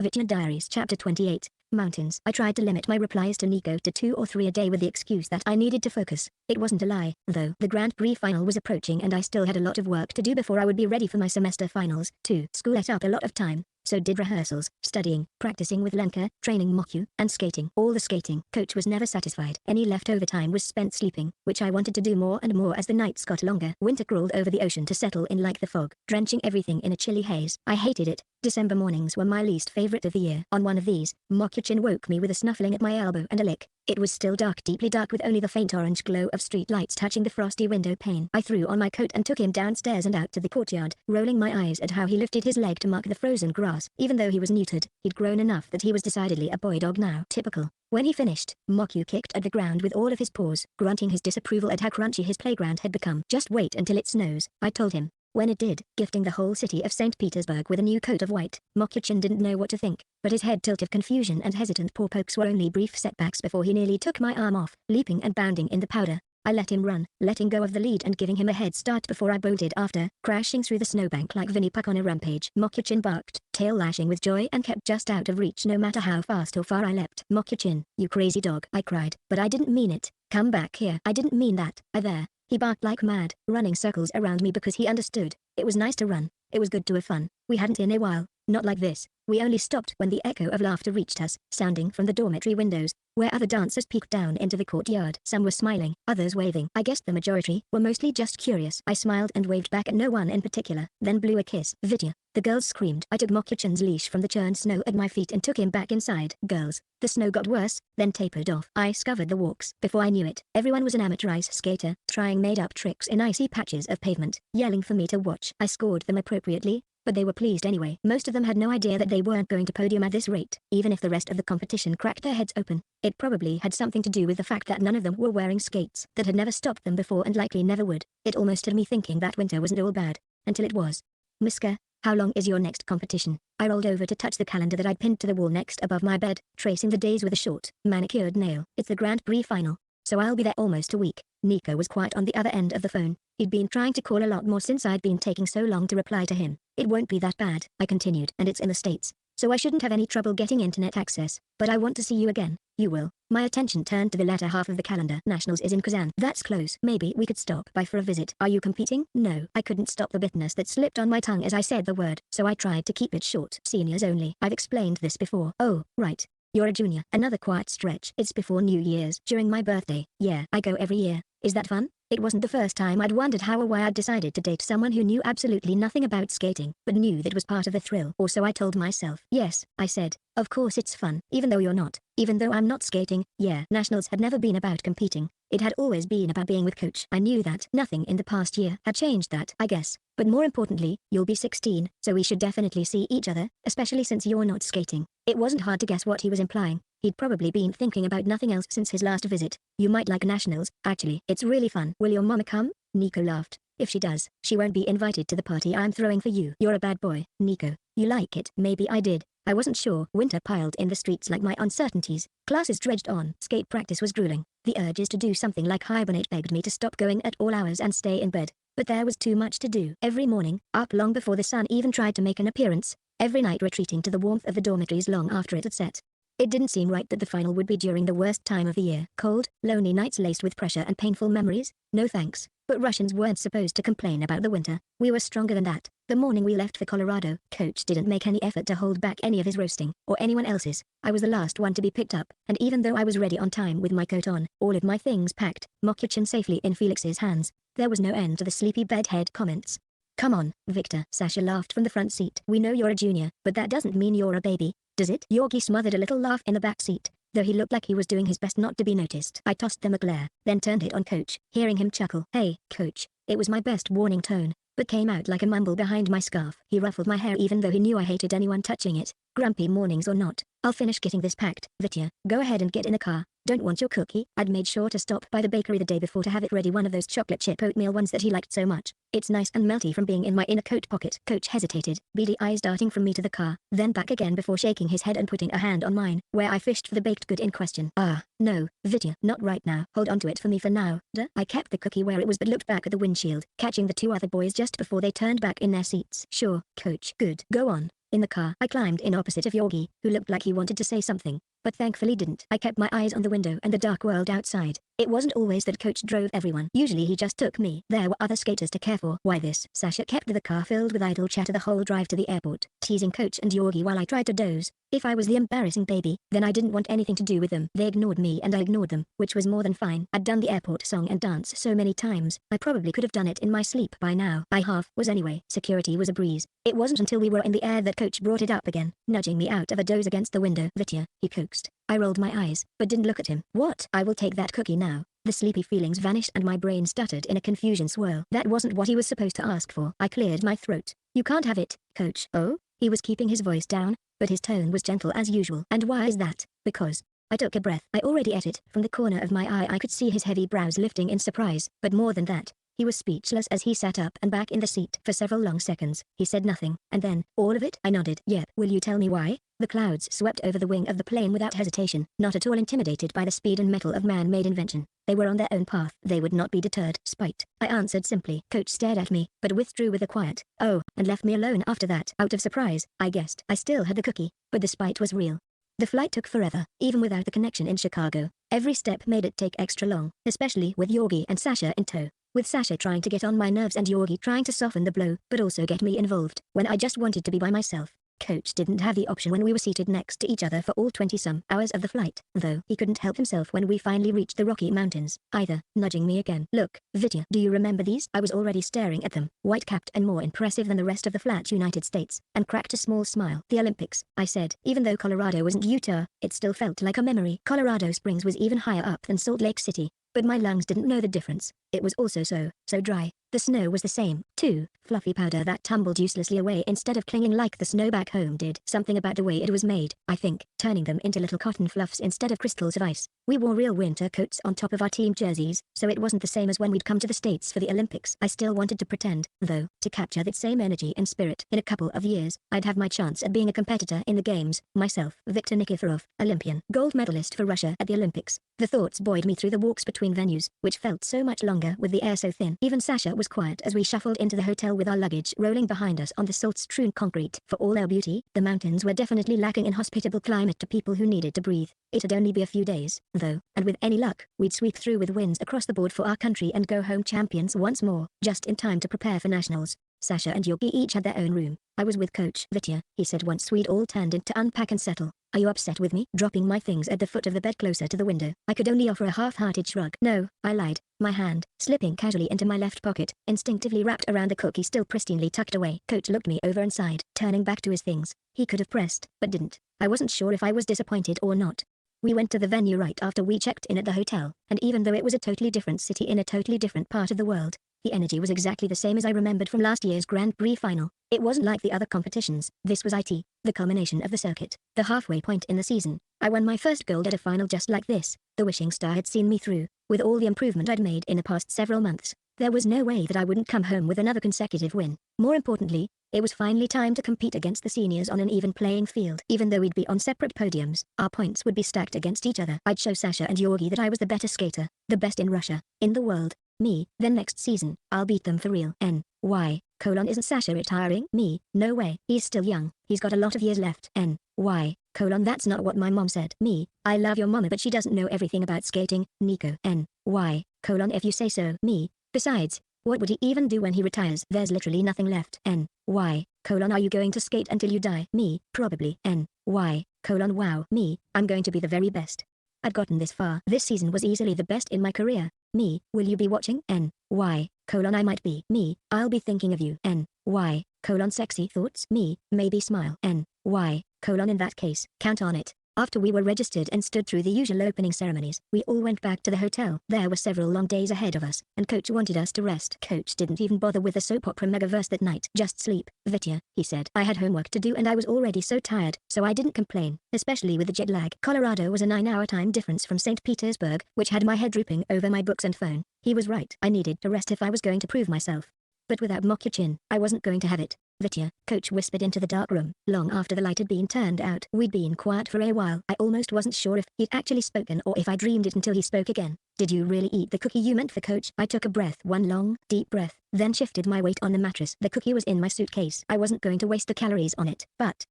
Vitya Diaries Chapter 28, Mountains. I tried to limit my replies to Nico to 2 or 3 a day with the excuse that I needed to focus. It wasn't a lie, though. The Grand Prix Final was approaching and I still had a lot of work to do before I would be ready for my semester finals, too. School ate up a lot of time. So did rehearsals, studying, practicing with Lenka, training Mokyu, and skating. All the skating. Coach was never satisfied. Any leftover time was spent sleeping, which I wanted to do more and more as the nights got longer. Winter crawled over the ocean to settle in like the fog, drenching everything in a chilly haze. I hated it. December mornings were my least favorite of the year. On one of these, Mokyu-chin woke me with a snuffling at my elbow and a lick. It was still dark, deeply dark, with only the faint orange glow of street lights touching the frosty window pane. I threw on my coat and took him downstairs and out to the courtyard, rolling my eyes at how he lifted his leg to mark the frozen grass. Even though he was neutered, he'd grown enough that he was decidedly a boy dog now. Typical. When he finished, Mokyu kicked at the ground with all of his paws, grunting his disapproval at how crunchy his playground had become. Just wait until it snows, I told him. When it did, gifting the whole city of St. Petersburg with a new coat of white, Mokyu-chin didn't know what to think, but his head tilt of confusion and hesitant paw pokes were only brief setbacks before he nearly took my arm off, leaping and bounding in the powder. I let him run, letting go of the lead and giving him a head start before I bolted after, crashing through the snowbank like Vinnie Puck on a rampage. Mokyu-chin barked, tail lashing with joy, and kept just out of reach no matter how fast or far I leapt. Mokyu-chin, you crazy dog, I cried, but I didn't mean it. Come back here. I didn't mean that. There. He barked like mad, running circles around me because he understood. It was nice to run. It was good to have fun. We hadn't in a while. Not like this. We only stopped when the echo of laughter reached us, sounding from the dormitory windows, where other dancers peeked down into the courtyard. Some were smiling, others waving. I guessed the majority were mostly just curious. I smiled and waved back at no one in particular, then blew a kiss. Vitya. The girls screamed. I took Mokyu-chin's leash from the churned snow at my feet and took him back inside. Girls. The snow got worse, then tapered off. I scoured the walks. Before I knew it, everyone was an amateur ice skater, trying made-up tricks in icy patches of pavement, yelling for me to watch. I scored them appropriately, but they were pleased anyway. Most of them had no idea that they weren't going to podium at this rate. Even if the rest of the competition cracked their heads open, it probably had something to do with the fact that none of them were wearing skates that had never stopped them before and likely never would. It almost had me thinking that winter wasn't all bad, until it was. Miska, how long is your next competition? I rolled over to touch the calendar that I'd pinned to the wall next above my bed, tracing the days with a short, manicured nail. It's the Grand Prix Final, so I'll be there almost a week. Nico was quiet on the other end of the phone. He'd been trying to call a lot more since I'd been taking so long to reply to him. It won't be that bad, I continued, and it's in the States, so I shouldn't have any trouble getting internet access. But I want to see you again. You will. My attention turned to the latter half of the calendar. Nationals is in Kazan. That's close. Maybe we could stop by for a visit. Are you competing? No. I couldn't stop the bitterness that slipped on my tongue as I said the word, so I tried to keep it short. Seniors only. I've explained this before. Oh, right. You're a junior. Another quiet stretch. It's before New Year's. During my birthday. Yeah, I go every year. Is that fun? It wasn't the first time I'd wondered how or why I'd decided to date someone who knew absolutely nothing about skating, but knew that was part of the thrill. Or so I told myself. Yes, I said. Of course it's fun, even though you're not. Even though I'm not skating. Yeah, nationals had never been about competing. It had always been about being with coach. I knew that. Nothing in the past year had changed that, I guess. But more importantly, you'll be 16, so we should definitely see each other, especially since you're not skating. It wasn't hard to guess what he was implying. He'd probably been thinking about nothing else since his last visit. You might like nationals, actually. It's really fun. Will your mama come? Nico laughed. If she does, she won't be invited to the party I'm throwing for you. You're a bad boy, Nico. You like it? Maybe I did. I wasn't sure. Winter piled in the streets like my uncertainties. Classes dredged on. Skate practice was grueling. The urges to do something like hibernate begged me to stop going at all hours and stay in bed. But there was too much to do. Every morning, up long before the sun even tried to make an appearance. Every night retreating to the warmth of the dormitories long after it had set. It didn't seem right that the final would be during the worst time of the year. Cold, lonely nights laced with pressure and painful memories? No thanks. But Russians weren't supposed to complain about the winter. We were stronger than that. The morning we left for Colorado, Coach didn't make any effort to hold back any of his roasting, or anyone else's. I was the last one to be picked up, and even though I was ready on time with my coat on, all of my things packed, Mokyu-chin safely in Felix's hands, there was no end to the sleepy bedhead comments. Come on, Victor, Sasha laughed from the front seat. We know you're a junior, but that doesn't mean you're a baby, does it? Yorgi smothered a little laugh in the back seat, though he looked like he was doing his best not to be noticed. I tossed them a glare, then turned it on Coach, hearing him chuckle. Hey, Coach. It was my best warning tone, but came out like a mumble behind my scarf. He ruffled my hair even though he knew I hated anyone touching it. Grumpy mornings or not, I'll finish getting this packed. Vitya, go ahead and get in the car. Don't want your cookie? I'd made sure to stop by the bakery the day before to have it ready, one of those chocolate chip oatmeal ones that he liked so much. It's nice and melty from being in my inner coat pocket. Coach hesitated, beady eyes darting from me to the car, then back again before shaking his head and putting a hand on mine, where I fished for the baked good in question. No, Vitya, not right now. Hold on to it for me for now. I kept the cookie where it was but looked back at the windshield, catching the two other boys just before they turned back in their seats. Sure, Coach. Good. Go on. In the car, I climbed in opposite of Yorgi, who looked like he wanted to say something, but thankfully didn't. I kept my eyes on the window and the dark world outside. It wasn't always that Coach drove everyone. Usually he just took me. There were other skaters to care for. Why this? Sasha kept the car filled with idle chatter the whole drive to the airport, teasing Coach and Yorgi while I tried to doze. If I was the embarrassing baby, then I didn't want anything to do with them. They ignored me and I ignored them, which was more than fine. I'd done the airport song and dance so many times, I probably could have done it in my sleep by now. I half was anyway. Security was a breeze. It wasn't until we were in the air that Coach brought it up again, nudging me out of a doze against the window. Vitya, he coaxed. I rolled my eyes, but didn't look at him. What? I will take that cookie now. The sleepy feelings vanished and my brain stuttered in a confusion swirl. That wasn't what he was supposed to ask for. I cleared my throat. You can't have it, Coach. Oh? He was keeping his voice down, but his tone was gentle as usual. And why is that? Because. I took a breath. I already ate it. From the corner of my eye I could see his heavy brows lifting in surprise, but more than that, he was speechless as he sat up and back in the seat. For several long seconds, he said nothing, and then, all of it? I nodded. Yep. Will you tell me why? The clouds swept over the wing of the plane without hesitation, not at all intimidated by the speed and mettle of man-made invention. They were on their own path. They would not be deterred. Spite. I answered simply. Coach stared at me, but withdrew with a quiet, oh, and left me alone after that. Out of surprise, I guessed. I still had the cookie, but the spite was real. The flight took forever, even without the connection in Chicago. Every step made it take extra long, especially with Yorgi and Sasha in tow. With Sasha trying to get on my nerves and Yorgi trying to soften the blow, but also get me involved, when I just wanted to be by myself. Coach didn't have the option when we were seated next to each other for all 20-some hours of the flight, though he couldn't help himself when we finally reached the Rocky Mountains, either, nudging me again. Look, Vitya, do you remember these? I was already staring at them, white-capped and more impressive than the rest of the flat United States, and cracked a small smile. The Olympics, I said. Even though Colorado wasn't Utah, it still felt like a memory. Colorado Springs was even higher up than Salt Lake City, but my lungs didn't know the difference. It was also so dry. The snow was the same, too, fluffy powder that tumbled uselessly away instead of clinging like the snow back home did. Something about the way it was made, I think, turning them into little cotton fluffs instead of crystals of ice. We wore real winter coats on top of our team jerseys, so it wasn't the same as when we'd come to the States for the Olympics. I still wanted to pretend, though, to capture that same energy and spirit. In a couple of years, I'd have my chance at being a competitor in the games, myself, Viktor Nikiforov, Olympian, gold medalist for Russia at the Olympics. The thoughts buoyed me through the walks between venues, which felt so much longer with the air so thin. Even Sasha was quiet as we shuffled into the hotel with our luggage rolling behind us on the salt-strewn concrete. For all their beauty, the mountains were definitely lacking in hospitable climate to people who needed to breathe. It'd only be a few days, though, and with any luck, we'd sweep through with wins across the board for our country and go home champions once more, just in time to prepare for nationals. Sasha and Yorgi each had their own room. I was with Coach Vitya, he said once we'd all turned in to unpack and settle. Are you upset with me? Dropping my things at the foot of the bed closer to the window. I could only offer a half-hearted shrug. No, I lied, my hand, slipping casually into my left pocket, instinctively wrapped around the cookie still pristinely tucked away. Coach looked me over and sighed, turning back to his things. He could have pressed, but didn't. I wasn't sure if I was disappointed or not. We went to the venue right after we checked in at the hotel, and even though it was a totally different city in a totally different part of the world, the energy was exactly the same as I remembered from last year's Grand Prix Final. It wasn't like the other competitions. This was the culmination of the circuit, the halfway point in the season. I won my first gold at a final just like this. The wishing star had seen me through. With all the improvement I'd made in the past several months, there was no way that I wouldn't come home with another consecutive win. More importantly, it was finally time to compete against the seniors on an even playing field. Even though we'd be on separate podiums, our points would be stacked against each other. I'd show Sasha and Yorgi that I was the better skater, the best in Russia, in the world. Me, then next season, I'll beat them for real. Why? Isn't Sasha retiring? Me, no way. He's still young. He's got a lot of years left. Why? That's not what my mom said. Me, I love your mama but she doesn't know everything about skating. Nico. Why? If you say so. Me, besides, what would he even do when he retires? There's literally nothing left. Why? Are you going to skate until you die? Me, probably. Why? Wow. Me, I'm going to be the very best. I've gotten this far. This season was easily the best in my career. Me, will you be watching? Why? I might be. Me, I'll be thinking of you. Why? Sexy thoughts? Me, maybe smile. Why? In that case, count on it. After we were registered and stood through the usual opening ceremonies, we all went back to the hotel. There were several long days ahead of us, and Coach wanted us to rest. Coach didn't even bother with the soap opera megaverse that night. Just sleep, Vitya, he said. I had homework to do and I was already so tired, so I didn't complain, especially with the jet lag. Colorado was a 9-hour time difference from St. Petersburg, which had my head drooping over my books and phone. He was right. I needed to rest if I was going to prove myself. But without Mokyachin, I wasn't going to have it. Vitya, coach whispered into the dark room, long after the light had been turned out. We'd been quiet for a while. I almost wasn't sure if he'd actually spoken or if I dreamed it until he spoke again. Did you really eat the cookie you meant for coach? I took a breath, one long, deep breath, then shifted my weight on the mattress. The cookie was in my suitcase. I wasn't going to waste the calories on it. But,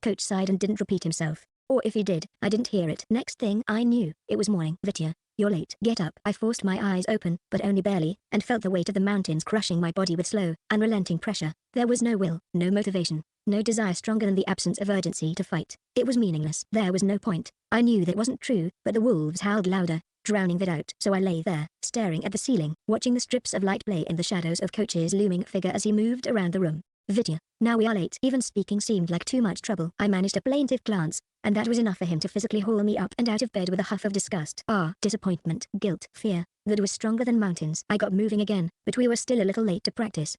Coach sighed and didn't repeat himself. Or if he did, I didn't hear it. Next thing I knew, it was morning. Vitya, you're late. Get up. I forced my eyes open, but only barely, and felt the weight of the mountains crushing my body with slow, unrelenting pressure. There was no will, no motivation, no desire stronger than the absence of urgency to fight. It was meaningless. There was no point. I knew that wasn't true, but the wolves howled louder, drowning that out. So I lay there, staring at the ceiling, watching the strips of light play in the shadows of Coach's looming figure as he moved around the room. Vitya, now we are late. Even speaking seemed like too much trouble. I managed a plaintive glance, and that was enough for him to physically haul me up and out of bed with a huff of disgust. Disappointment, guilt, fear, that was stronger than mountains. I got moving again, but we were still a little late to practice.